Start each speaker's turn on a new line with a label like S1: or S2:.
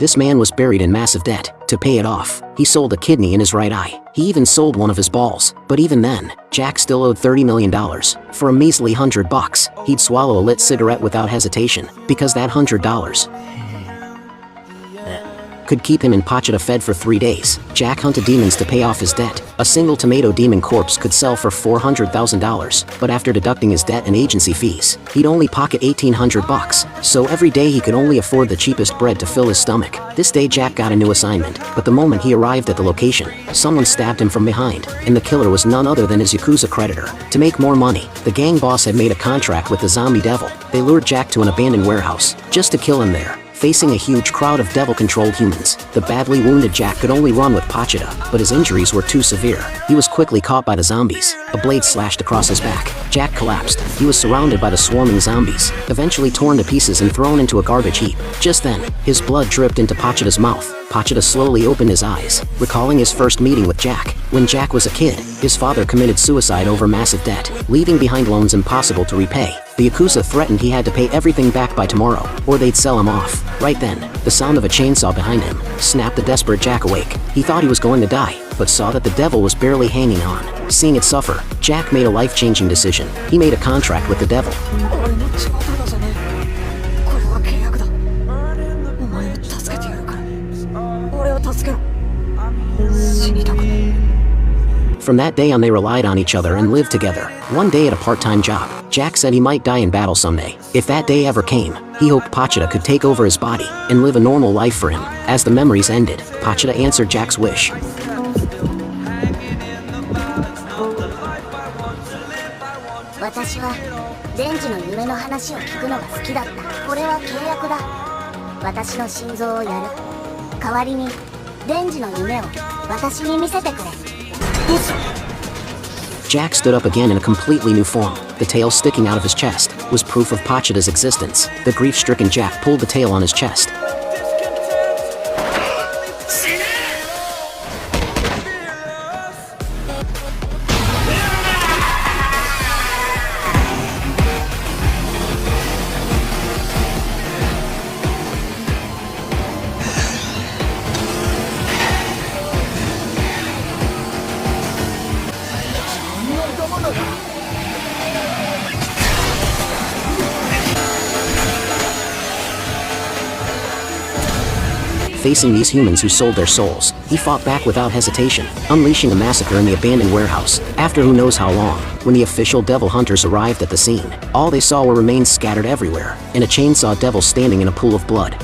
S1: This man was buried in massive debt. To pay it off, he sold a kidney in his right eye. He even sold one of his balls. But even then, Jack still owed $30 million. For a measly $100, he'd swallow a lit cigarette without hesitation, because that $100 could keep him and Pochita fed for 3 days. Jack hunted demons to pay off his debt. A single tomato demon corpse could sell for $400,000, but after deducting his debt and agency fees, he'd only pocket $1,800, so every day he could only afford the cheapest bread to fill his stomach. This day Jack got a new assignment, but the moment he arrived at the location, someone stabbed him from behind, and the killer was none other than his Yakuza creditor. To make more money, the gang boss had made a contract with the zombie devil. They lured Jack to an abandoned warehouse, just to kill him there. Facing a huge crowd of devil-controlled humans, the badly wounded Jack could only run with Pochita, but his injuries were too severe. He was quickly caught by the zombies. A blade slashed across his back. Jack collapsed. He was surrounded by the swarming zombies, eventually torn to pieces and thrown into a garbage heap. Just then, his blood dripped into Pochita's mouth. Pochita slowly opened his eyes, recalling his first meeting with Jack. When Jack was a kid, his father committed suicide over massive debt, leaving behind loans impossible to repay. The Yakuza threatened he had to pay everything back by tomorrow, or they'd sell him off. Right then, the sound of a chainsaw behind him snapped the desperate Jack awake. He thought he was going to die, but saw that the devil was barely hanging on. Seeing it suffer, Jack made a life-changing decision. He made a contract with the devil. From that day on they relied on each other and lived together. One day at a part-time job, Jack said he might die in battle someday. If that day ever came, he hoped Pochita could take over his body and live a normal life for him. As the memories ended, Pochita answered Jack's wish.
S2: 私はデンジの夢の話を聞くのが好きだった。これは契約だ。私の心臓をやる。代わりにデンジの夢を私に見せてくれ。
S1: Jack stood up again in a completely new form. The tail sticking out of his chest was proof of Pochita's existence. The grief-stricken Jack pulled the tail on his chest. Facing these humans who sold their souls, he fought back without hesitation, unleashing a massacre in the abandoned warehouse. After who knows how long, when the official devil hunters arrived at the scene, all they saw were remains scattered everywhere, and a chainsaw devil standing in a pool of blood.